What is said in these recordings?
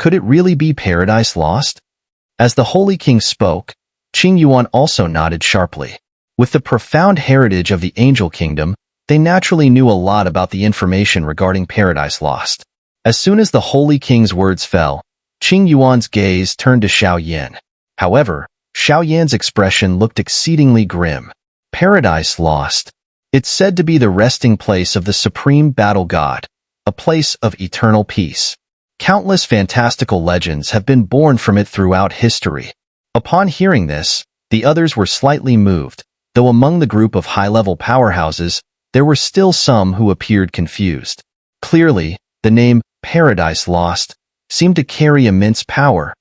Could it really be Paradise Lost? As the Holy King spoke, Qing Yuan also nodded sharply. With the profound heritage of the Angel Kingdom, they naturally knew a lot about the information regarding Paradise Lost. As soon as the Holy King's words fell, Qing Yuan's gaze turned to Xiao Yan. However, Xiao Yan's expression looked exceedingly grim. Paradise Lost. It's said to be the resting place of the supreme battle god, a place of eternal peace. Countless fantastical legends have been born from it throughout history. Upon hearing this, the others were slightly moved, though among the group of high-level powerhouses, there were still some who appeared confused. Clearly, the name Paradise Lost seemed to carry immense power,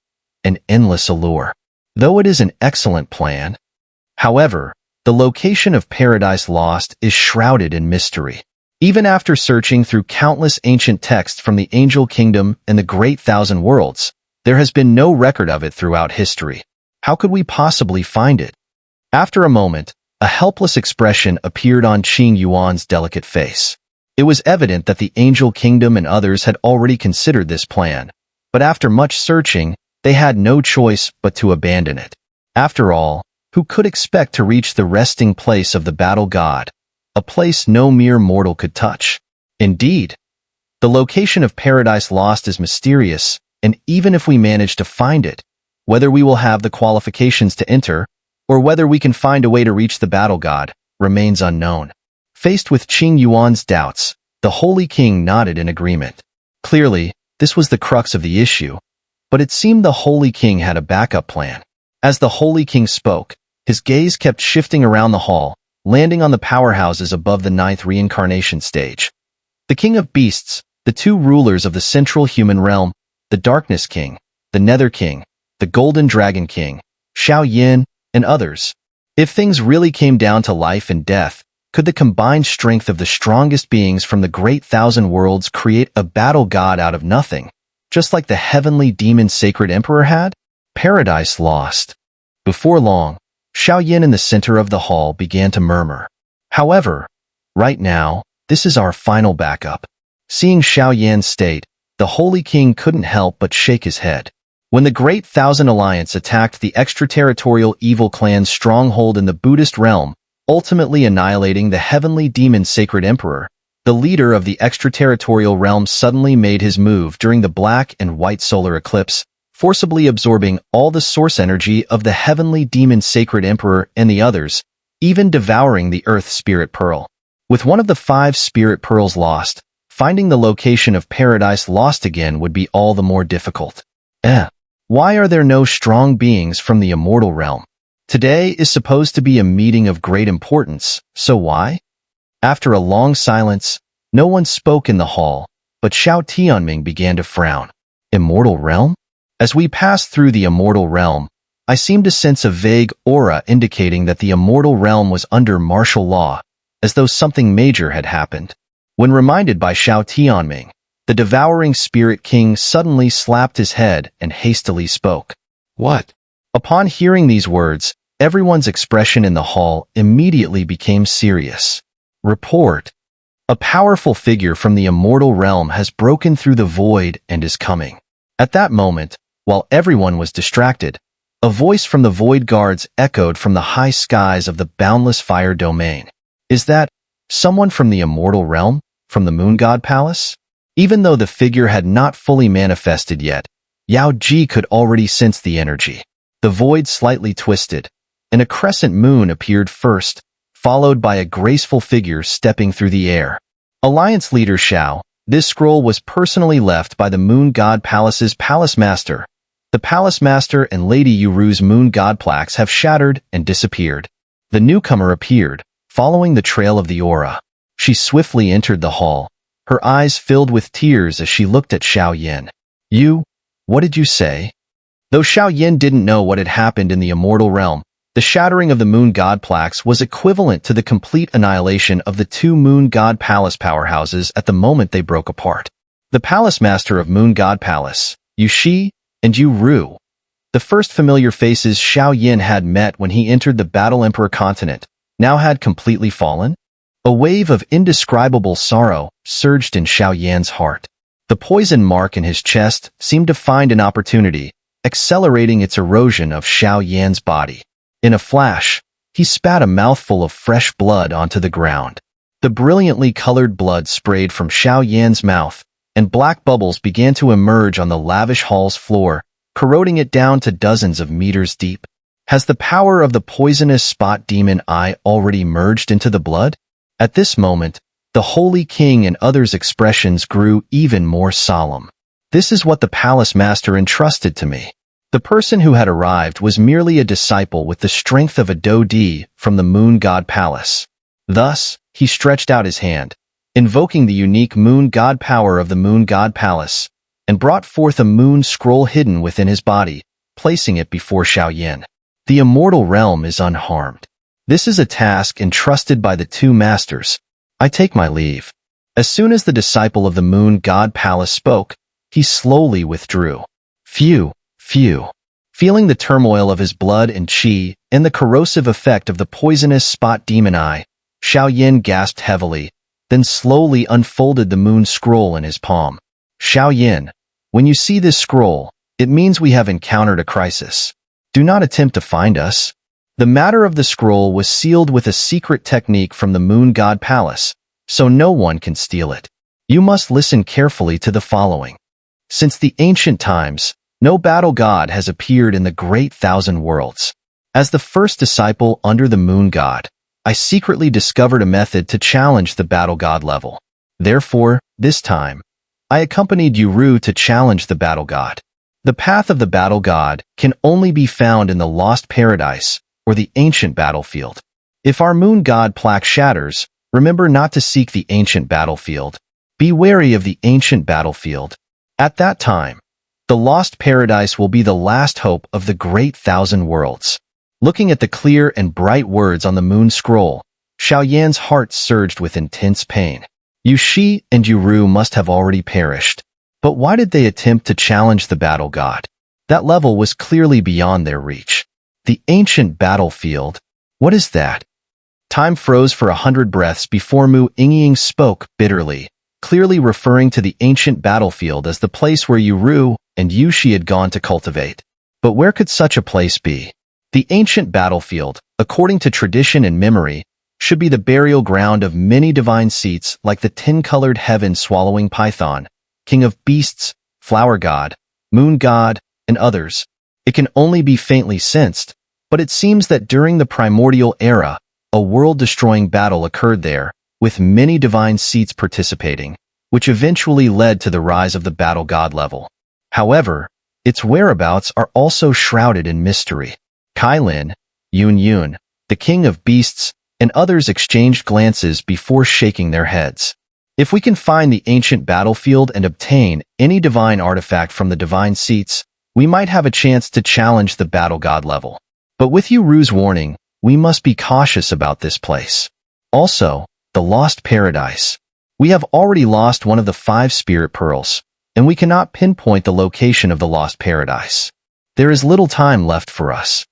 an endless allure. Though it is an excellent plan, however, the location of Paradise Lost is shrouded in mystery. Even after searching through countless ancient texts from the Angel Kingdom and the Great Thousand Worlds, there has been no record of it throughout history. How could we possibly find it? After a moment, a helpless expression appeared on Qing Yuan's delicate face. It was evident that the Angel Kingdom and others had already considered this plan, but after much searching, they had no choice but to abandon it. After all, who could expect to reach the resting place of the battle god, a place no mere mortal could touch? Indeed, the location of Paradise Lost is mysterious, and even if we manage to find it, whether we will have the qualifications to enter, or whether we can find a way to reach the battle god, remains unknown. Faced with Qing Yuan's doubts, the Holy King nodded in agreement. Clearly, this was the crux of the issue, but it seemed the Holy King had a backup plan. As the Holy King spoke, his gaze kept shifting around the hall, landing on the powerhouses above the 9th reincarnation stage. The King of Beasts, the two rulers of the central human realm, the Darkness King, the Nether King, the Golden Dragon King, Xiao Yan, and others. If things really came down to life and death, could the combined strength of the strongest beings from the Great Thousand Worlds create a battle god out of nothing, just like the heavenly demon Sacred Emperor had? Paradise Lost. Before long, Xiao Yan in the center of the hall began to murmur. However, right now, this is our final backup. Seeing Xiao Yan's state, the Holy King couldn't help but shake his head. When the Great Thousand Alliance attacked the extraterritorial evil clan's stronghold in the Buddhist realm, ultimately annihilating the heavenly demon Sacred Emperor, the leader of the extraterritorial realm suddenly made his move during the black and white solar eclipse, forcibly absorbing all the source energy of the heavenly demon Sacred Emperor and the others, even devouring the Earth Spirit Pearl. With one of the 5 Spirit Pearls lost, finding the location of Paradise Lost again would be all the more difficult. Why are there no strong beings from the Immortal realm? Today is supposed to be a meeting of great importance, so why? After a long silence, no one spoke in the hall, but Xiao Tianming began to frown. Immortal realm? As we passed through the Immortal realm, I seemed to sense a vague aura indicating that the Immortal realm was under martial law, as though something major had happened. When reminded by Xiao Tianming, the devouring Spirit King suddenly slapped his head and hastily spoke. What? Upon hearing these words, everyone's expression in the hall immediately became serious. Report. A powerful figure from the Immortal realm has broken through the void and is coming. At that moment, while everyone was distracted, a voice from the Void Guards echoed from the high skies of the boundless fire domain. Is that someone from the Immortal realm? From the Moon God Palace? Even though the figure had not fully manifested yet, Yao Ji could already sense the energy. The void slightly twisted, and a crescent moon appeared first, followed by a graceful figure stepping through the air. Alliance leader Xiao, this scroll was personally left by the Moon God Palace's Palace Master. The Palace Master and Lady Yuru's Moon God plaques have shattered and disappeared. The newcomer appeared, following the trail of the aura. She swiftly entered the hall, her eyes filled with tears as she looked at Xiao Yan. What did you say? Though Xiao Yan didn't know what had happened in the Immortal realm, the shattering of the Moon God plaques was equivalent to the complete annihilation of the 2 Moon God Palace powerhouses at the moment they broke apart. The Palace Master of Moon God Palace, Yu Shi, and Yu Ru, the first familiar faces Xiao Yan had met when he entered the Battle Emperor continent, now had completely fallen. A wave of indescribable sorrow surged in Xiao Yan's heart. The poison mark in his chest seemed to find an opportunity, accelerating its erosion of Xiao Yan's body. In a flash, he spat a mouthful of fresh blood onto the ground. The brilliantly colored blood sprayed from Xiao Yan's mouth, and black bubbles began to emerge on the lavish hall's floor, corroding it down to dozens of meters deep. Has the power of the poisonous spot demon eye already merged into the blood? At this moment, the Holy King and others' expressions grew even more solemn. This is what the palace master entrusted to me. The person who had arrived was merely a disciple with the strength of a Dodi from the Moon God Palace. Thus, he stretched out his hand, invoking the unique Moon God power of the Moon God Palace, and brought forth a moon scroll hidden within his body, placing it before Xiao Yan. The immortal realm is unharmed. This is a task entrusted by the two masters. I take my leave. As soon as the disciple of the Moon God Palace spoke, he slowly withdrew. Phew. Feeling the turmoil of his blood and qi and the corrosive effect of the poisonous spot demon eye, Xiao Yan gasped heavily, then slowly unfolded the moon scroll in his palm. Xiao Yan, when you see this scroll, it means we have encountered a crisis. Do not attempt to find us. The matter of the scroll was sealed with a secret technique from the Moon God Palace, so no one can steal it. You must listen carefully to the following. Since the ancient times, no battle god has appeared in the great thousand worlds. As the first disciple under the Moon God, I secretly discovered a method to challenge the battle god level. Therefore, this time, I accompanied Yuru to challenge the battle god. The path of the battle god can only be found in the Lost Paradise, or the ancient battlefield. If our Moon God plaque shatters, remember not to seek the ancient battlefield. Be wary of the ancient battlefield. At that time, the Lost Paradise will be the last hope of the great thousand worlds. Looking at the clear and bright words on the moon scroll, Xiao Yan's heart surged with intense pain. Yushi and Yuru must have already perished. But why did they attempt to challenge the battle god? That level was clearly beyond their reach. The ancient battlefield. What is that? Time froze for 100 breaths before Mu Yingying spoke bitterly, clearly referring to the ancient battlefield as the place where Yuru and Yushi had gone to cultivate. But where could such a place be? The ancient battlefield, according to tradition and memory, should be the burial ground of many divine seats like the 10-colored heaven-swallowing python, king of beasts, flower god, moon god, and others. It can only be faintly sensed, but it seems that during the primordial era, a world-destroying battle occurred there, with many divine seats participating, which eventually led to the rise of the battle god level. However, its whereabouts are also shrouded in mystery. Kailin, Yun, the king of beasts, and others exchanged glances before shaking their heads. If we can find the ancient battlefield and obtain any divine artifact from the divine seats, we might have a chance to challenge the battle god level. But with Yuru's warning, we must be cautious about this place. Also, the Lost Paradise. We have already lost one of the 5 spirit pearls, and we cannot pinpoint the location of the Lost Paradise. There is little time left for us.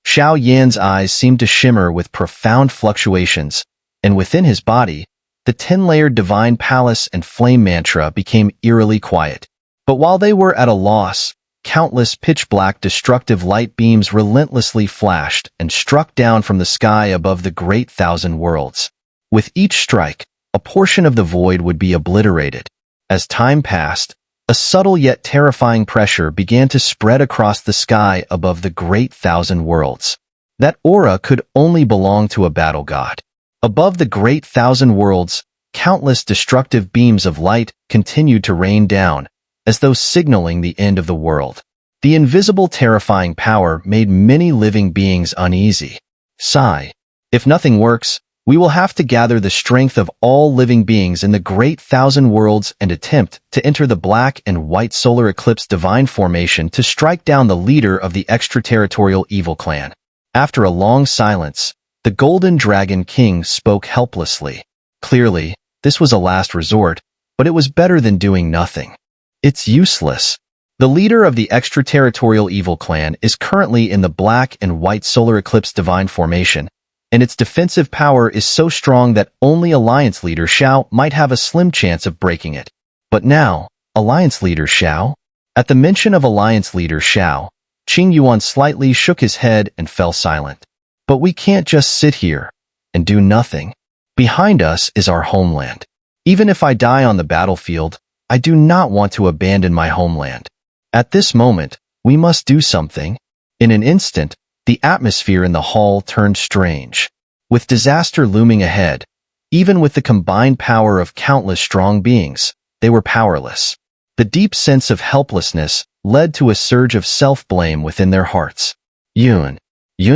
Xiao Yan's eyes seemed to shimmer with profound fluctuations, and within his body, the 10-layered divine palace and flame mantra became eerily quiet. But while they were at a loss, countless pitch-black destructive light beams relentlessly flashed and struck down from the sky above the great thousand worlds. With each strike, a portion of the void would be obliterated. As time passed, a subtle yet terrifying pressure began to spread across the sky above the great thousand worlds. That aura could only belong to a battle god. Above the great thousand worlds, countless destructive beams of light continued to rain down, as though signaling the end of the world. The invisible terrifying power made many living beings uneasy. Sigh. If nothing works, we will have to gather the strength of all living beings in the great thousand worlds and attempt to enter the black and white solar eclipse divine formation to strike down the leader of the extraterritorial evil clan. After a long silence, the Golden Dragon King spoke helplessly. Clearly, this was a last resort, but it was better than doing nothing. It's useless. The leader of the extraterritorial evil clan is currently in the black and white solar eclipse divine formation, and its defensive power is so strong that only Alliance leader Xiao might have a slim chance of breaking it. But now, Alliance Leader Xiao? At the mention of Alliance Leader Xiao, Qing Yuan slightly shook his head and fell silent. But we can't just sit here and do nothing. Behind us is our homeland. Even if I die on the battlefield, I do not want to abandon my homeland. At this moment, we must do something. In an instant, the atmosphere in the hall turned strange. With disaster looming ahead, even with the combined power of countless strong beings, they were powerless. The deep sense of helplessness led to a surge of self-blame within their hearts. Yun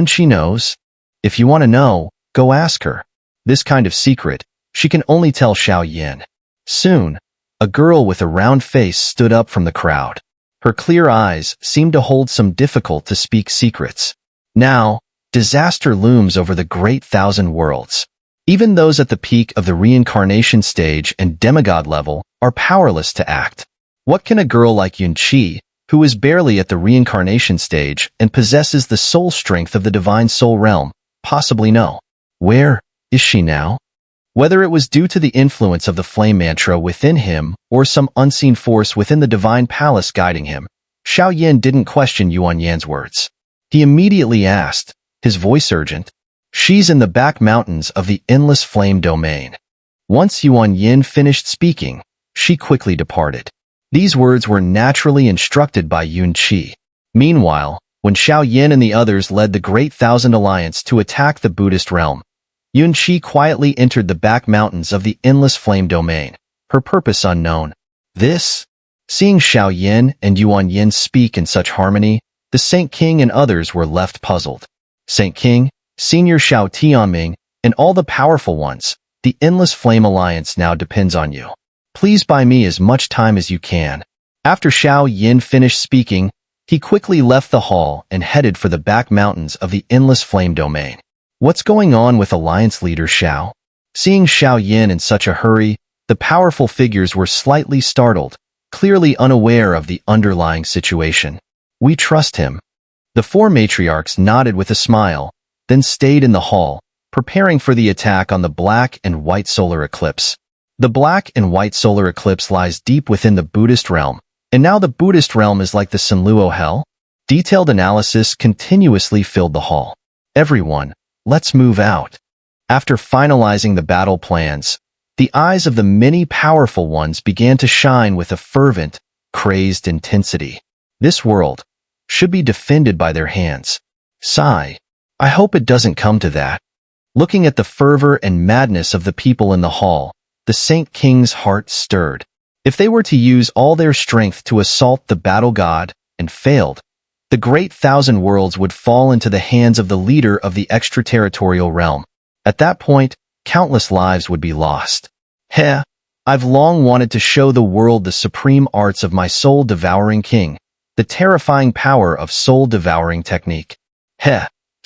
she knows. If you want to know, go ask her. This kind of secret, she can only tell Xiao Yan. Soon, a girl with a round face stood up from the crowd. Her clear eyes seemed to hold some difficult-to-speak secrets. Now, disaster looms over the great thousand worlds. Even those at the peak of the reincarnation stage and demigod level are powerless to act. What can a girl like Yunqi, who is barely at the reincarnation stage and possesses the soul strength of the divine soul realm, possibly know? Where is she now? Whether it was due to the influence of the flame mantra within him or some unseen force within the divine palace guiding him, Xiao Yan didn't question Yuan Yan's words. He immediately asked, his voice urgent, "She's in the back mountains of the endless flame domain." Once Yuan Yan finished speaking, she quickly departed. These words were naturally instructed by Yunqi. Meanwhile, when Xiao Yan and the others led the Great Thousand Alliance to attack the Buddhist realm, Yunqi quietly entered the back mountains of the endless flame domain, her purpose unknown. Seeing Xiao Yan and Yuan Yan speak in such harmony, the Saint King and others were left puzzled. Saint King, Senior Xiao Tianming, and all the powerful ones, the Endless Flame Alliance now depends on you. Please buy me as much time as you can. After Xiao Yan finished speaking, he quickly left the hall and headed for the back mountains of the Endless Flame Domain. What's going on with Alliance Leader Xiao? Seeing Xiao Yan in such a hurry, the powerful figures were slightly startled, clearly unaware of the underlying situation. We trust him. The four matriarchs nodded with a smile, then stayed in the hall, preparing for the attack on the black and white solar eclipse. The black and white solar eclipse lies deep within the Buddhist realm, and now the Buddhist realm is like the Sanluo hell? Detailed analysis continuously filled the hall. Everyone, let's move out. After finalizing the battle plans, the eyes of the many powerful ones began to shine with a fervent, crazed intensity. This world should be defended by their hands. Sigh. I hope it doesn't come to that. Looking at the fervor and madness of the people in the hall, the Saint King's heart stirred. If they were to use all their strength to assault the battle god, and failed, the great thousand worlds would fall into the hands of the leader of the extraterritorial realm. At that point, countless lives would be lost. I've long wanted to show the world the supreme arts of my soul-devouring king, the terrifying power of soul-devouring technique.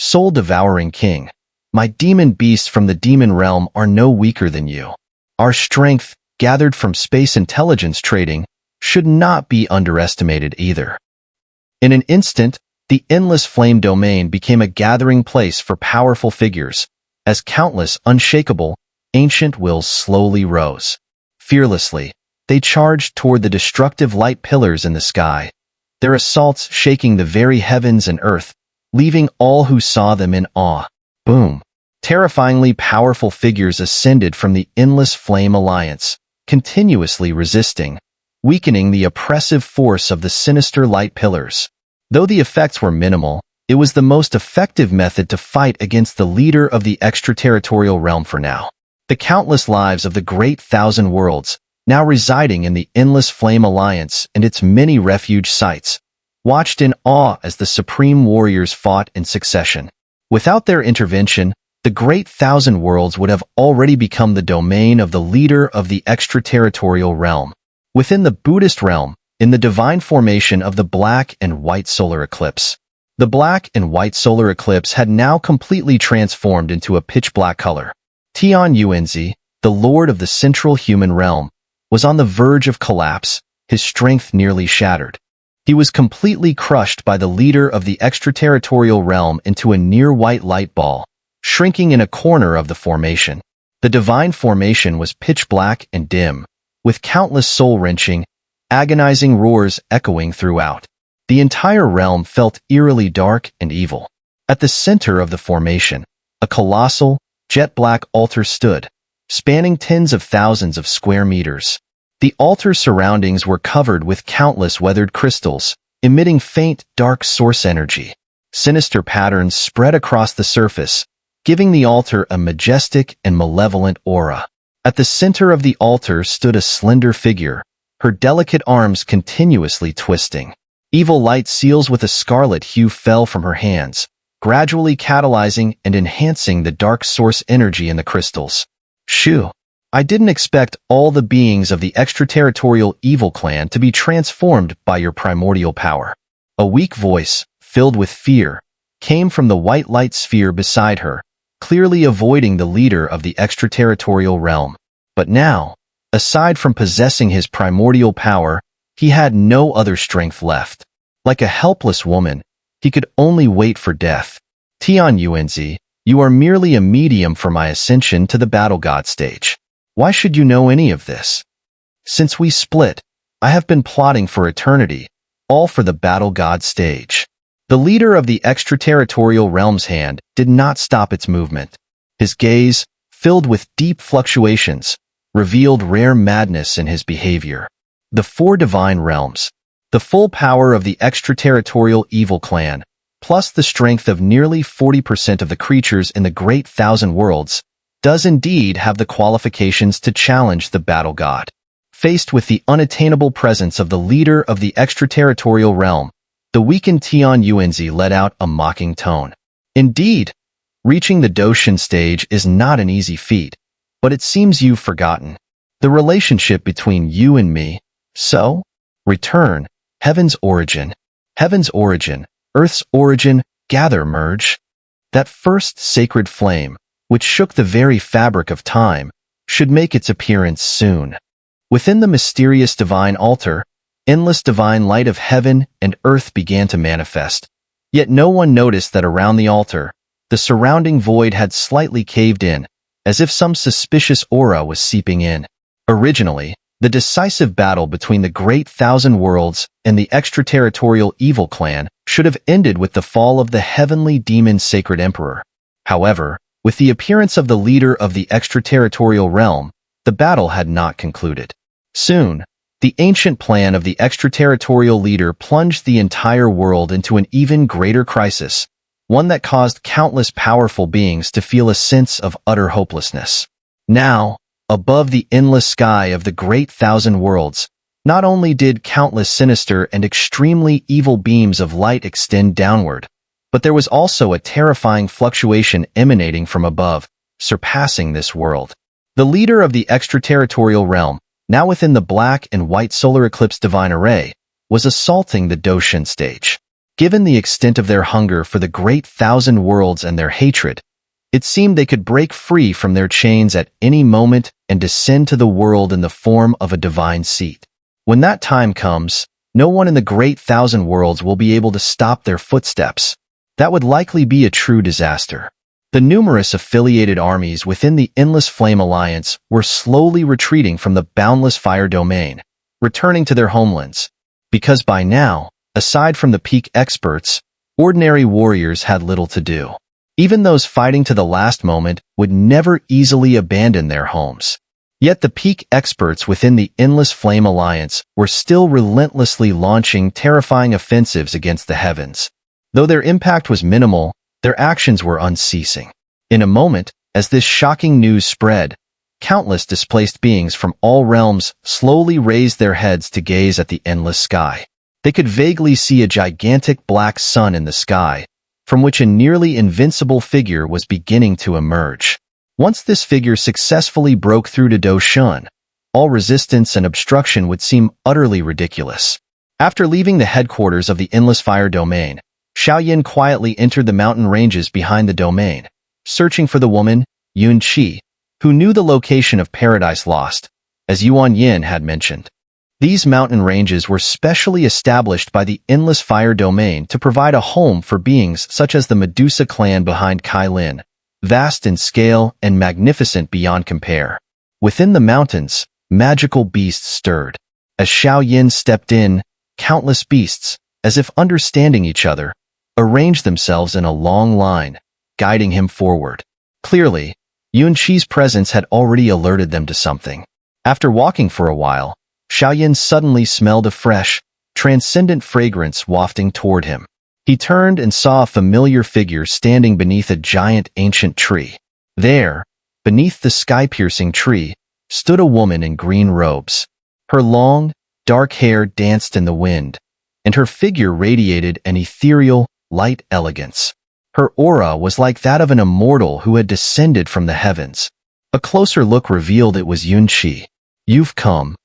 Soul-devouring king, my demon beasts from the demon realm are no weaker than you. Our strength, gathered from space intelligence trading, should not be underestimated either. In an instant, the endless flame domain became a gathering place for powerful figures, as countless unshakable, ancient wills slowly rose. Fearlessly, they charged toward the destructive light pillars in the sky, their assaults shaking the very heavens and earth, leaving all who saw them in awe. Boom! Terrifyingly powerful figures ascended from the Endless Flame Alliance, continuously resisting, weakening the oppressive force of the sinister light pillars. Though the effects were minimal, it was the most effective method to fight against the leader of the extraterritorial realm for now. The countless lives of the Great Thousand Worlds, now residing in the Endless Flame Alliance and its many refuge sites, watched in awe as the supreme warriors fought in succession. Without their intervention, the Great Thousand Worlds would have already become the domain of the leader of the extraterritorial realm. Within the Buddhist realm, in the divine formation of the black and white solar eclipse, the black and white solar eclipse had now completely transformed into a pitch-black color. Tian Yuanzi, the lord of the central human realm, was on the verge of collapse, his strength nearly shattered. He was completely crushed by the leader of the extraterritorial realm into a near-white light ball, shrinking in a corner of the formation. The divine formation was pitch black and dim, with countless soul-wrenching, agonizing roars echoing throughout. The entire realm felt eerily dark and evil. At the center of the formation, a colossal, jet-black altar stood, spanning tens of thousands of square meters. The altar's surroundings were covered with countless weathered crystals, emitting faint, dark source energy. Sinister patterns spread across the surface, giving the altar a majestic and malevolent aura. At the center of the altar stood a slender figure, her delicate arms continuously twisting. Evil light seals with a scarlet hue fell from her hands, gradually catalyzing and enhancing the dark source energy in the crystals. Shoo! I didn't expect all the beings of the extraterritorial evil clan to be transformed by your primordial power. A weak voice, filled with fear, came from the white light sphere beside her, clearly avoiding the leader of the extraterritorial realm. But now, aside from possessing his primordial power, he had no other strength left. Like a helpless woman, he could only wait for death. Tian Yuanzi, you are merely a medium for my ascension to the battle god stage. Why should you know any of this? Since we split, I have been plotting for eternity, all for the battle god stage. The leader of the extraterritorial realm's hand did not stop its movement. His gaze, filled with deep fluctuations, revealed rare madness in his behavior. The four divine realms, the full power of the extraterritorial evil clan, plus the strength of nearly 40% of the creatures in the Great Thousand Worlds, does indeed have the qualifications to challenge the battle god. Faced with the unattainable presence of the leader of the extraterritorial realm, the weakened Tian Yuanzi let out a mocking tone. Indeed, reaching the Doshin stage is not an easy feat, but it seems you've forgotten the relationship between you and me. So, return, heaven's origin, earth's origin, gather, merge. That first sacred flame, which shook the very fabric of time, should make its appearance soon. Within the mysterious divine altar, endless divine light of heaven and earth began to manifest. Yet no one noticed that around the altar, the surrounding void had slightly caved in, as if some suspicious aura was seeping in. Originally, the decisive battle between the Great Thousand Worlds and the extraterritorial evil clan should have ended with the fall of the heavenly demon sacred emperor. However, with the appearance of the leader of the extraterritorial realm, the battle had not concluded. Soon, the ancient plan of the extraterritorial leader plunged the entire world into an even greater crisis, one that caused countless powerful beings to feel a sense of utter hopelessness. Now, above the endless sky of the Great Thousand Worlds, not only did countless sinister and extremely evil beams of light extend downward, but there was also a terrifying fluctuation emanating from above, surpassing this world. The leader of the extraterritorial realm, now within the black and white solar eclipse divine array, was assaulting the Doshin stage. Given the extent of their hunger for the Great Thousand Worlds and their hatred, it seemed they could break free from their chains at any moment and descend to the world in the form of a divine seat. When that time comes, no one in the Great Thousand Worlds will be able to stop their footsteps. That would likely be a true disaster. The numerous affiliated armies within the Endless Flame Alliance were slowly retreating from the Boundless Fire domain, returning to their homelands. Because by now, aside from the peak experts, ordinary warriors had little to do. Even those fighting to the last moment would never easily abandon their homes. Yet the peak experts within the Endless Flame Alliance were still relentlessly launching terrifying offensives against the heavens. Though their impact was minimal, their actions were unceasing. In a moment, as this shocking news spread, countless displaced beings from all realms slowly raised their heads to gaze at the endless sky. They could vaguely see a gigantic black sun in the sky, from which a nearly invincible figure was beginning to emerge. Once this figure successfully broke through to Doshin, all resistance and obstruction would seem utterly ridiculous. After leaving the headquarters of the Endless Fire domain, Xiao Yan quietly entered the mountain ranges behind the domain, searching for the woman, Yun Qi, who knew the location of Paradise Lost, as Yuan Yin had mentioned. These mountain ranges were specially established by the Endless Fire domain to provide a home for beings such as the Medusa clan behind Kai Lin, vast in scale and magnificent beyond compare. Within the mountains, magical beasts stirred. As Xiao Yan stepped in, countless beasts, as if understanding each other, arranged themselves in a long line, guiding him forward. Clearly, Yunqi's presence had already alerted them to something. After walking for a while, Xiao Yan suddenly smelled a fresh, transcendent fragrance wafting toward him. He turned and saw a familiar figure standing beneath a giant ancient tree. There, beneath the sky-piercing tree, stood a woman in green robes. Her long, dark hair danced in the wind, and her figure radiated an ethereal, light elegance. Her aura was like that of an immortal who had descended from the heavens. A closer look revealed it was Yunqi. "You've come."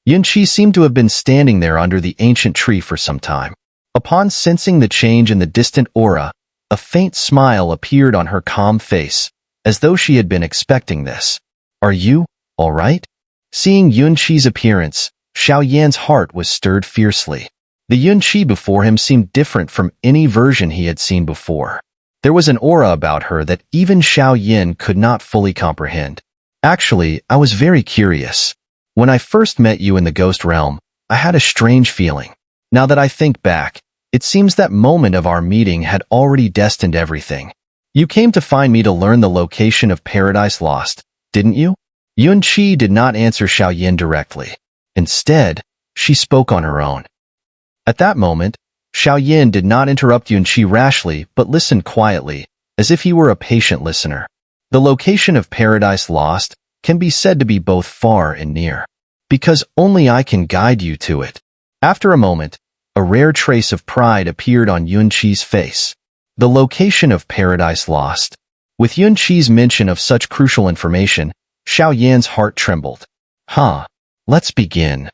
Yunqi seemed to have been standing there under the ancient tree for some time. Upon sensing the change in the distant aura, a faint smile appeared on her calm face, as though she had been expecting this. "Are you all right?" Seeing Yunqi's appearance, Xiao Yan's heart was stirred fiercely. The Yunqi before him seemed different from any version he had seen before. There was an aura about her that even Xiao Yan could not fully comprehend. "Actually, I was very curious. When I first met you in the ghost realm, I had a strange feeling. Now that I think back, it seems that moment of our meeting had already destined everything. You came to find me to learn the location of Paradise Lost, didn't you?" Yunqi did not answer Xiao Yan directly. Instead, she spoke on her own. At that moment, Xiao Yan did not interrupt Yunqi rashly but listened quietly, as if he were a patient listener. The location of Paradise Lost can be said to be both far and near, because only I can guide you to it. After a moment, a rare trace of pride appeared on Yunqi's face. The location of Paradise Lost. With Yunqi's mention of such crucial information, Xiao Yan's heart trembled. Let's begin.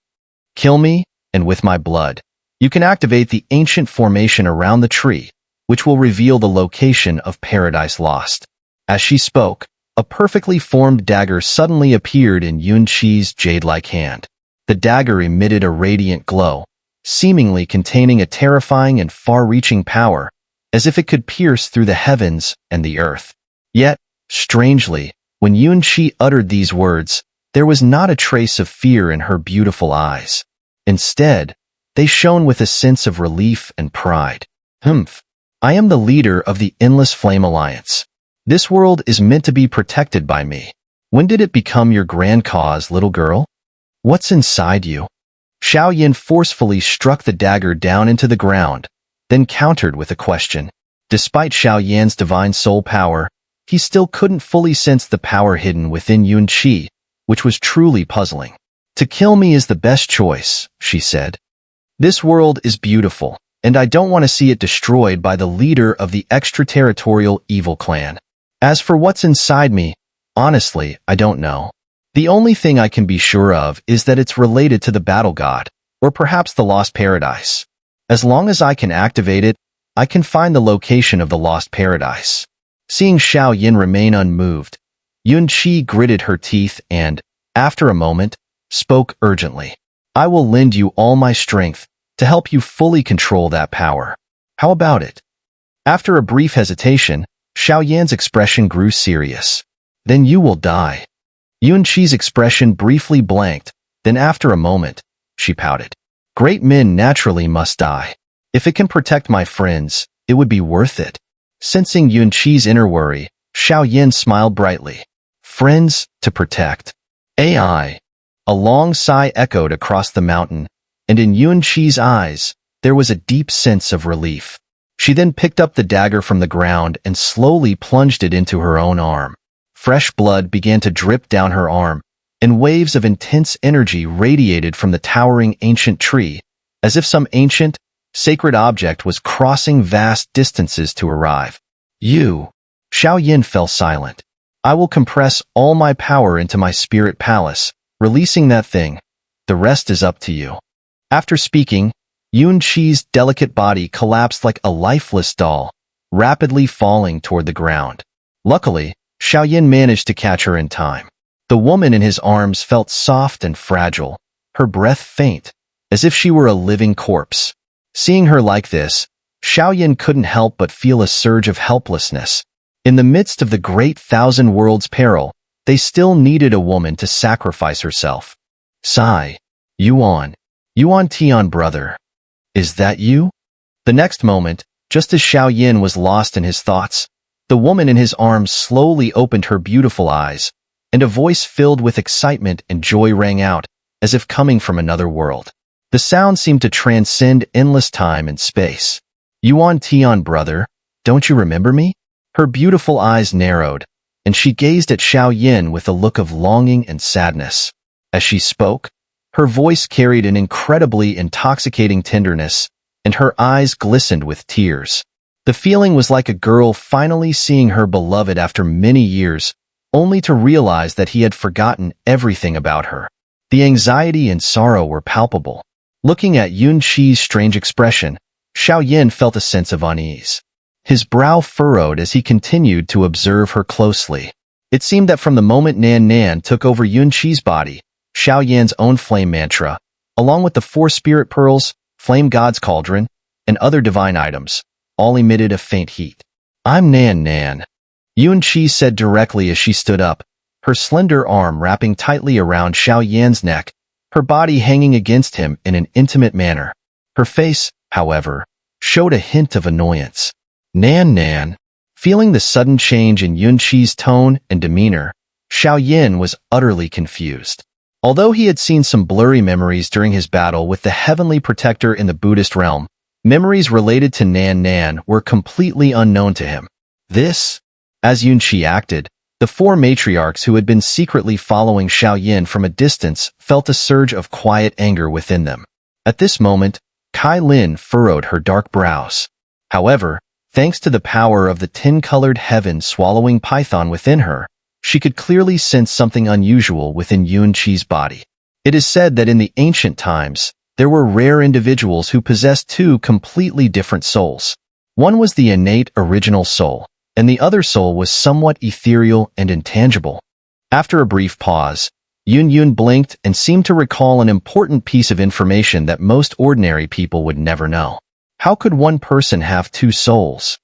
Kill me, and with my blood, you can activate the ancient formation around the tree, which will reveal the location of Paradise Lost. As she spoke, a perfectly formed dagger suddenly appeared in Yunqi's jade-like hand. The dagger emitted a radiant glow, seemingly containing a terrifying and far-reaching power, as if it could pierce through the heavens and the earth. Yet, strangely, when Yunqi uttered these words, there was not a trace of fear in her beautiful eyes. Instead, they shone with a sense of relief and pride. I am the leader of the Endless Flame Alliance. This world is meant to be protected by me. When did it become your grand cause, little girl? What's inside you?" Xiao Yan forcefully struck the dagger down into the ground, then countered with a question. Despite Xiao Yan's divine soul power, he still couldn't fully sense the power hidden within Yunqi, which was truly puzzling. "To kill me is the best choice," she said. "This world is beautiful, and I don't want to see it destroyed by the leader of the Extraterritorial evil clan. As for what's inside me, honestly, I don't know. The only thing I can be sure of is that it's related to the Battle God, or perhaps the Lost Paradise. As long as I can activate it, I can find the location of the Lost Paradise." Seeing Xiao Yan remain unmoved, Yunqi gritted her teeth and, after a moment, spoke urgently. "I will lend you all my strength to help you fully control that power. How about it?" After a brief hesitation, Xiao Yan's expression grew serious. "Then you will die." Yunqi's expression briefly blanked, then after a moment, she pouted. "Great men naturally must die. If it can protect my friends, it would be worth it." Sensing Yunqi's inner worry, Xiao Yan smiled brightly. "Friends to protect. AI." A long sigh echoed across the mountain, and in Yunqi's eyes, there was a deep sense of relief. She then picked up the dagger from the ground and slowly plunged it into her own arm. Fresh blood began to drip down her arm, and waves of intense energy radiated from the towering ancient tree, as if some ancient, sacred object was crossing vast distances to arrive. "You." Xiao Yan fell silent. "I will compress all my power into my spirit palace, releasing that thing. The rest is up to you." After speaking, Yunqi's delicate body collapsed like a lifeless doll, rapidly falling toward the ground. Luckily, Xiao Yan managed to catch her in time. The woman in his arms felt soft and fragile, her breath faint, as if she were a living corpse. Seeing her like this, Xiao Yan couldn't help but feel a surge of helplessness. In the midst of the great thousand worlds peril, they still needed a woman to sacrifice herself. "Sigh, Yuan," Yuan Tian brother. Is that you? The next moment, just as Xiao Yan was lost in his thoughts, the woman in his arms slowly opened her beautiful eyes, and a voice filled with excitement and joy rang out, as if coming from another world. The sound seemed to transcend endless time and space. Yuan Tian brother, don't you remember me? Her beautiful eyes narrowed, and she gazed at Xiao Yan with a look of longing and sadness. As she spoke, her voice carried an incredibly intoxicating tenderness, and her eyes glistened with tears. The feeling was like a girl finally seeing her beloved after many years, only to realize that he had forgotten everything about her. The anxiety and sorrow were palpable. Looking at Yun Qi's strange expression, Xiao Yan felt a sense of unease. His brow furrowed as he continued to observe her closely. It seemed that from the moment Nan Nan took over Yun Qi's body, Xiao Yan's own flame mantra, along with the 4 spirit pearls, flame god's cauldron, and other divine items, all emitted a faint heat. I'm Nan Nan, Yun Qi said directly as she stood up, her slender arm wrapping tightly around Xiao Yan's neck, her body hanging against him in an intimate manner. Her face, however, showed a hint of annoyance. Nan Nan. Feeling the sudden change in Yun Qi's tone and demeanor, Xiao Yan was utterly confused. Although he had seen some blurry memories during his battle with the heavenly protector in the Buddhist realm, memories related to Nan Nan were completely unknown to him. As Yun Qi acted, the 4 matriarchs who had been secretly following Xiao Yan from a distance felt a surge of quiet anger within them. At this moment, Kai Lin furrowed her dark brows. However, thanks to the power of the 10-colored heaven-swallowing python within her, she could clearly sense something unusual within Yun Qi's body. It is said that in the ancient times, there were rare individuals who possessed 2 completely different souls. One was the innate original soul, and the other soul was somewhat ethereal and intangible. After a brief pause, Yun blinked and seemed to recall an important piece of information that most ordinary people would never know. How could one person have 2 souls?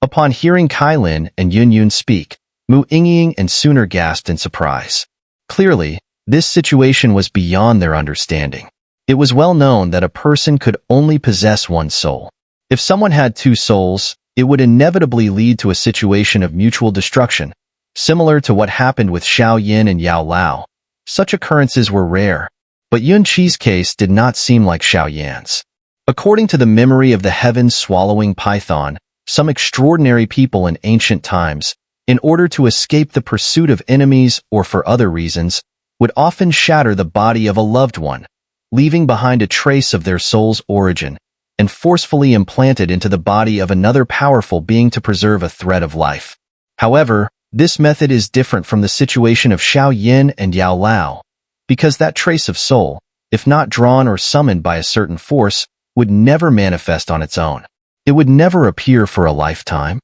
Upon hearing Kai Lin and Yun speak, Mu Yingying and Xun'er gasped in surprise. Clearly, this situation was beyond their understanding. It was well known that a person could only possess 1 soul. If someone had 2 souls, it would inevitably lead to a situation of mutual destruction, similar to what happened with Xiao Yan and Yao Lao. Such occurrences were rare, but Yun Qi's case did not seem like Xiao Yan's. According to the memory of the heaven-swallowing python, some extraordinary people in ancient times, in order to escape the pursuit of enemies or for other reasons, would often shatter the body of a loved one, leaving behind a trace of their soul's origin, and forcefully implant it into the body of another powerful being to preserve a thread of life. However, this method is different from the situation of Xiao Yan and Yao Lao, because that trace of soul, if not drawn or summoned by a certain force, would never manifest on its own. It would never appear for a lifetime.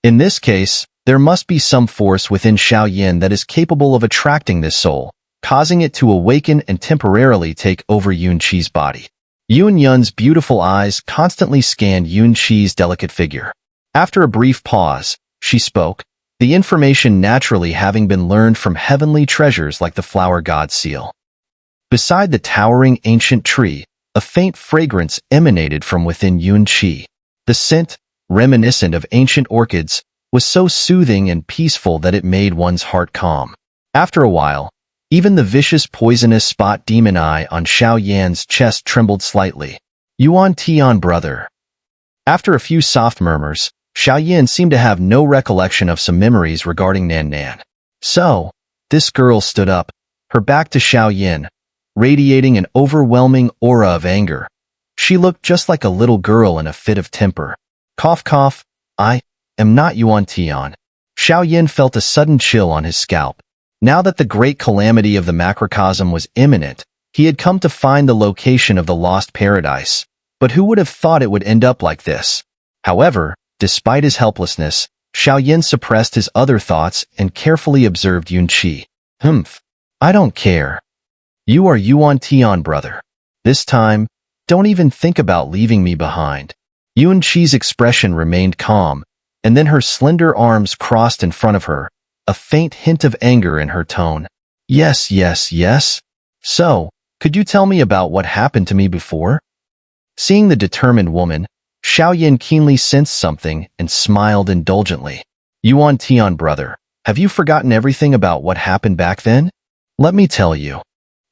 In this case, there must be some force within Xiao Yan that is capable of attracting this soul, causing it to awaken and temporarily take over Yun Qi's body. Yun's beautiful eyes constantly scanned Yun Qi's delicate figure. After a brief pause, she spoke, the information naturally having been learned from heavenly treasures like the flower god's seal. Beside the towering ancient tree, a faint fragrance emanated from within Yun Qi. The scent, reminiscent of ancient orchids, was so soothing and peaceful that it made one's heart calm. After a while, even the vicious poisonous spot demon eye on Xiao Yan's chest trembled slightly. Yuan Tian brother. After a few soft murmurs, Xiao Yan seemed to have no recollection of some memories regarding Nan Nan. So, this girl stood up, her back to Xiao Yan, radiating an overwhelming aura of anger. She looked just like a little girl in a fit of temper. Cough cough, I am not Yuan Tian. Xiao Yan felt a sudden chill on his scalp. Now that the great calamity of the macrocosm was imminent, he had come to find the location of the lost paradise. But who would have thought it would end up like this? However, despite his helplessness, Xiao Yan suppressed his other thoughts and carefully observed Yun Qi. I don't care. You are Yuan Tian brother. This time, don't even think about leaving me behind. Yun Qi's expression remained calm, and then her slender arms crossed in front of her, a faint hint of anger in her tone. Yes. So, Could you tell me about what happened to me before? Seeing the determined woman, Xiao Yan keenly sensed something and smiled indulgently. Yuan Tian, brother, have you forgotten everything about what happened back then? Let me tell you.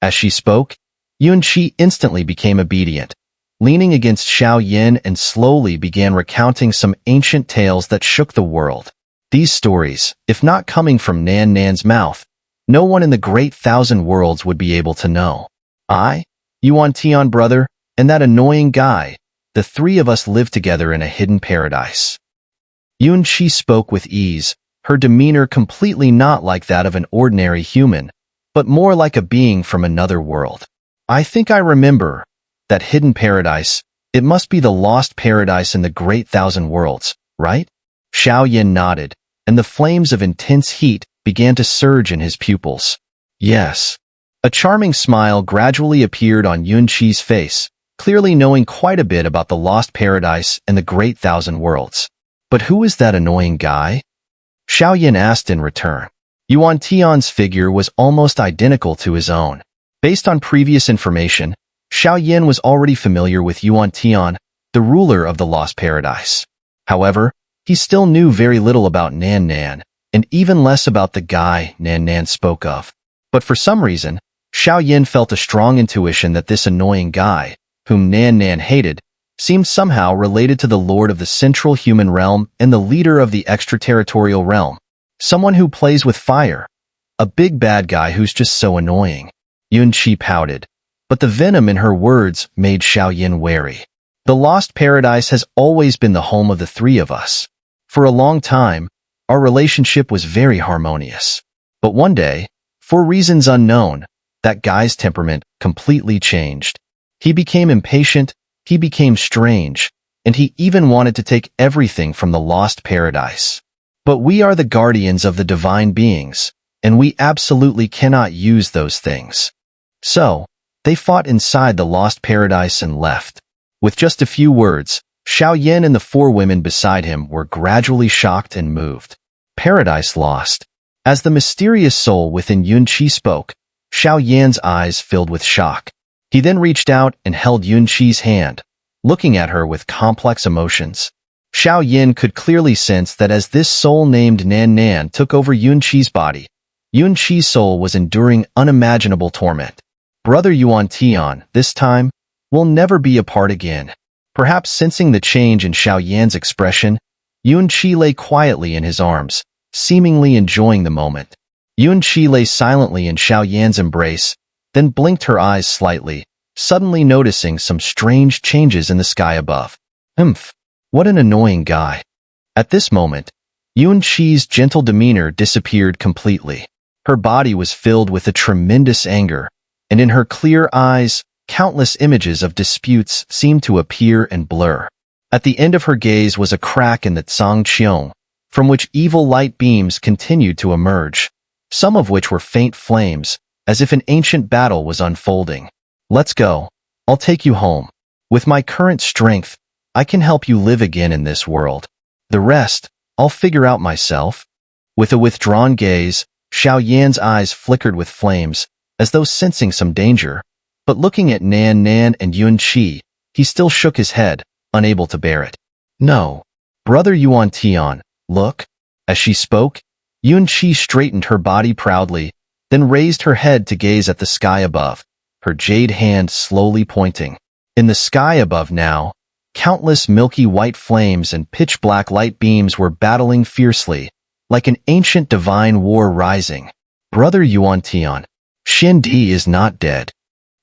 As she spoke, Yun Qi instantly became obedient, leaning against Xiao Yan and slowly began recounting some ancient tales that shook the world. These stories, if not coming from Nan Nan's mouth, no one in the great thousand worlds would be able to know. I, Yuan Tian, brother, and that annoying guy, the three of us lived together in a hidden paradise. Yun Qi spoke with ease, her demeanor completely not like that of an ordinary human, but more like a being from another world. I think I remember that hidden paradise. It must be the lost paradise in the great thousand worlds, right? Xiao Yan nodded, and the flames of intense heat began to surge in his pupils. Yes. A charming smile gradually appeared on Yun Qi's face, clearly knowing quite a bit about the lost paradise and the great thousand worlds. But who is that annoying guy? Xiao Yan asked in return. Yuan Tian's figure was almost identical to his own. Based on previous information, Xiao Yan was already familiar with Yuan Tian, the ruler of the Lost Paradise. However, he still knew very little about Nan Nan, and even less about the guy Nan Nan spoke of. But for some reason, Xiao Yan felt a strong intuition that this annoying guy, whom Nan Nan hated, seemed somehow related to the Lord of the Central Human Realm and the leader of the Extraterritorial Realm. Someone who plays with fire. A big bad guy who's just so annoying. Yun Qi pouted, but the venom in her words made Xiao Yan wary. The Lost Paradise has always been the home of the three of us. For a long time, our relationship was very harmonious. But one day, for reasons unknown, that guy's temperament completely changed. He became impatient, he became strange, and he even wanted to take everything from the Lost Paradise. But we are the guardians of the divine beings, and we absolutely cannot use those things. So, they fought inside the Lost Paradise and left. With just a few words, Xiao Yan and the four women beside him were gradually shocked and moved. Paradise lost. As the mysterious soul within Yun Qi spoke, Xiao Yan's eyes filled with shock. He then reached out and held Yun Qi's hand, looking at her with complex emotions. Xiao Yan could clearly sense that as this soul named Nan Nan took over Yun Qi's body, Yun Qi's soul was enduring unimaginable torment. Brother Yuan Tian, this time, we'll never be apart again. Perhaps sensing the change in Xiao Yan's expression, Yun Qi lay quietly in his arms, seemingly enjoying the moment. Yun Qi lay silently in Xiao Yan's embrace, then blinked her eyes slightly, suddenly noticing some strange changes in the sky above. What an annoying guy. At this moment, Yun Qi's gentle demeanor disappeared completely. Her body was filled with a tremendous anger, and in her clear eyes, countless images of disputes seemed to appear and blur. At the end of her gaze was a crack in the Zhangqiong, from which evil light beams continued to emerge, some of which were faint flames, as if an ancient battle was unfolding. Let's go. I'll take you home. With my current strength, I can help you live again in this world. The rest, I'll figure out myself. With a withdrawn gaze, Xiao Yan's eyes flickered with flames, as though sensing some danger, but looking at Nan Nan and Yun Qi, he still shook his head, unable to bear it. No. Brother Yuan Tian, look. As she spoke, Yun Qi straightened her body proudly, then raised her head to gaze at the sky above, her jade hand slowly pointing. In the sky above now, countless milky white flames and pitch-black light beams were battling fiercely, like an ancient divine war rising. Brother Yuan Tian, Xin Di is not dead.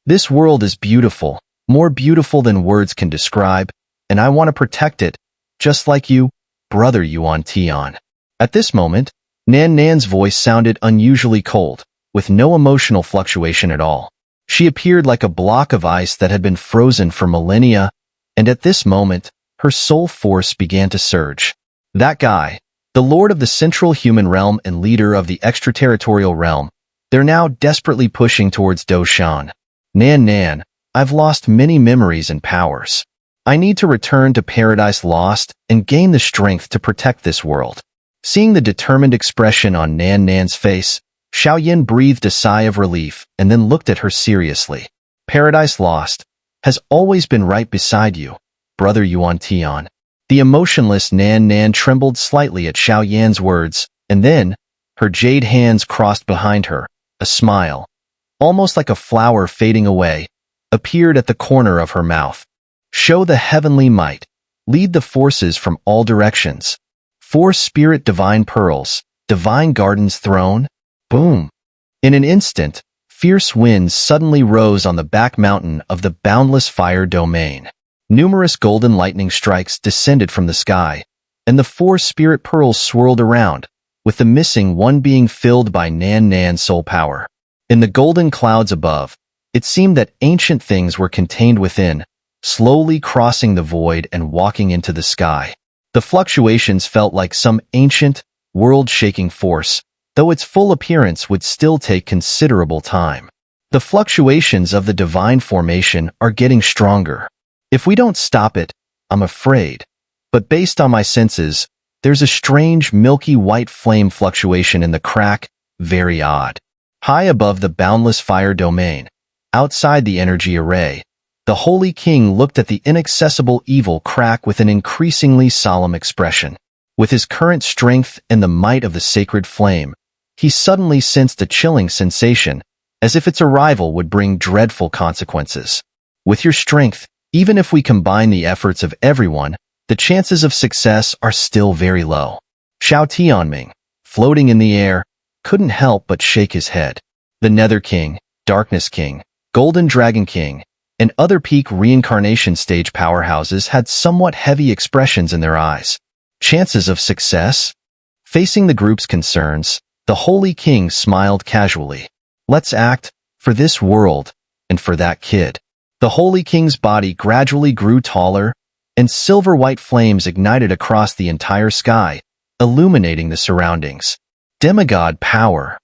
This world is beautiful, more beautiful than words can describe, and I want to protect it, just like you, Brother Yuan Tian. At this moment, Nan Nan's voice sounded unusually cold, with no emotional fluctuation at all. She appeared like a block of ice that had been frozen for millennia, and at this moment, her soul force began to surge. That guy, the Lord of the Central Human Realm and leader of the Extraterritorial Realm, they're now desperately pushing towards Doshan. Nan Nan, I've lost many memories and powers. I need to return to Paradise Lost and gain the strength to protect this world. Seeing the determined expression on Nan Nan's face, Xiao Yan breathed a sigh of relief and then looked at her seriously. Paradise Lost has always been right beside you, Brother Yuan Tian. The emotionless Nan Nan trembled slightly at Xiao Yan's words, and then, her jade hands crossed behind her, a smile, almost like a flower fading away, appeared at the corner of her mouth. Show the heavenly might. Lead the forces from all directions. 4 spirit divine pearls, divine garden's throne. Boom. In an instant, fierce winds suddenly rose on the back mountain of the boundless fire domain. Numerous golden lightning strikes descended from the sky, and the 4 spirit pearls swirled around, with the missing one being filled by Nan Nan's soul power. In the golden clouds above, it seemed that ancient things were contained within, slowly crossing the void and walking into the sky. The fluctuations felt like some ancient, world-shaking force, though its full appearance would still take considerable time. The fluctuations of the divine formation are getting stronger. If we don't stop it, I'm afraid. But based on my senses, there's a strange milky white flame fluctuation in the crack, very odd. High above the boundless fire domain, outside the energy array, the Holy King looked at the inaccessible evil crack with an increasingly solemn expression. With his current strength and the might of the sacred flame, he suddenly sensed a chilling sensation, as if its arrival would bring dreadful consequences. With your strength, even if we combine the efforts of everyone, the chances of success are still very low. Xiao Tianming, floating in the air, couldn't help but shake his head. The Nether King, Darkness King, Golden Dragon King, and other peak reincarnation stage powerhouses had somewhat heavy expressions in their eyes. Chances of success? Facing the group's concerns, the Holy King smiled casually. Let's act, for this world, and for that kid. The Holy King's body gradually grew taller, and silver-white flames ignited across the entire sky, illuminating the surroundings. Demigod power.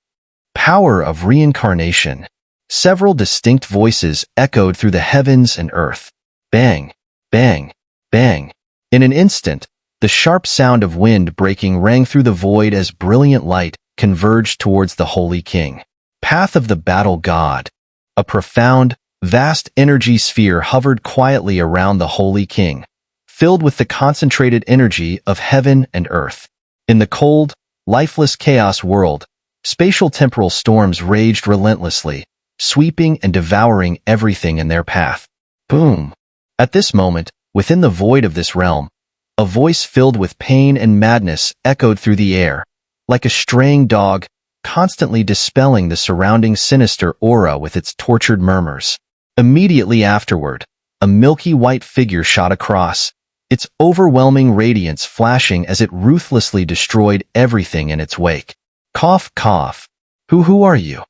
Power of reincarnation. Several distinct voices echoed through the heavens and earth. Bang, bang, bang. In an instant, the sharp sound of wind breaking rang through the void as brilliant light converged towards the Holy King. Path of the Battle God. A profound, vast energy sphere hovered quietly around the Holy King, filled with the concentrated energy of heaven and earth. In the cold, lifeless chaos world, spatial temporal storms raged relentlessly, sweeping and devouring everything in their path. Boom! At this moment, within the void of this realm, a voice filled with pain and madness echoed through the air, like a straying dog, constantly dispelling the surrounding sinister aura with its tortured murmurs. Immediately afterward, a milky white figure shot across, its overwhelming radiance flashing as it ruthlessly destroyed everything in its wake. Cough, cough. Who are you?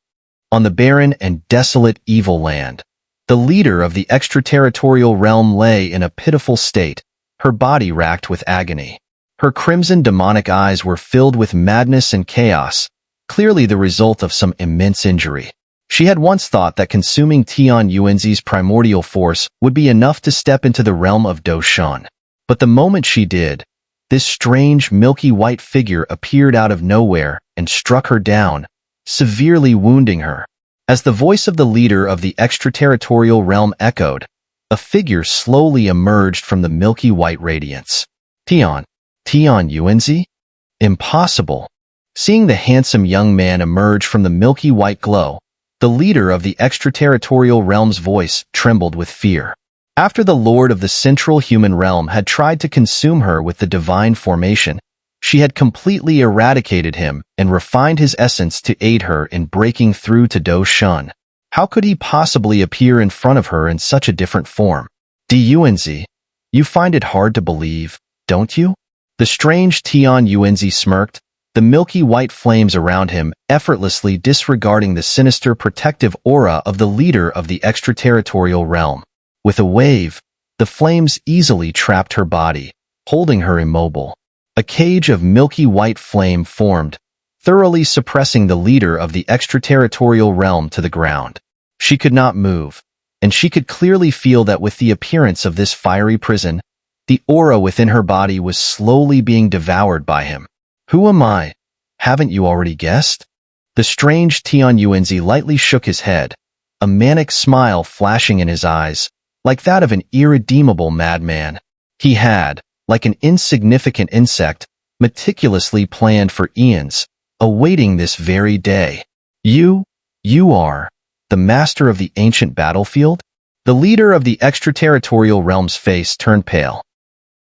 On the barren and desolate evil land, the leader of the extraterritorial realm lay in a pitiful state, her body racked with agony. Her crimson demonic eyes were filled with madness and chaos, clearly the result of some immense injury. She had once thought that consuming Tian Yuanzi's primordial force would be enough to step into the realm of Doshan. But the moment she did, this strange milky white figure appeared out of nowhere and struck her down, severely wounding her. As the voice of the leader of the extraterritorial realm echoed, a figure slowly emerged from the milky white radiance. Tian Yuanzi? Impossible. Seeing the handsome young man emerge from the milky white glow, the leader of the extraterritorial realm's voice trembled with fear. After the lord of the central human realm had tried to consume her with the divine formation, she had completely eradicated him and refined his essence to aid her in breaking through to Doshan. How could he possibly appear in front of her in such a different form? Yuanzi, you find it hard to believe, don't you? The strange Tian Yuanzi smirked, the milky white flames around him effortlessly disregarding the sinister protective aura of the leader of the extraterritorial realm. With a wave, the flames easily trapped her body, holding her immobile. A cage of milky white flame formed, thoroughly suppressing the leader of the extraterritorial realm to the ground. She could not move, and she could clearly feel that with the appearance of this fiery prison, the aura within her body was slowly being devoured by him. Who am I? Haven't you already guessed? The strange Tian Yuanzi lightly shook his head, a manic smile flashing in his eyes, like that of an irredeemable madman. He had, like an insignificant insect, meticulously planned for eons, awaiting this very day. You are the master of the ancient battlefield? The leader of the extraterritorial realm's face turned pale.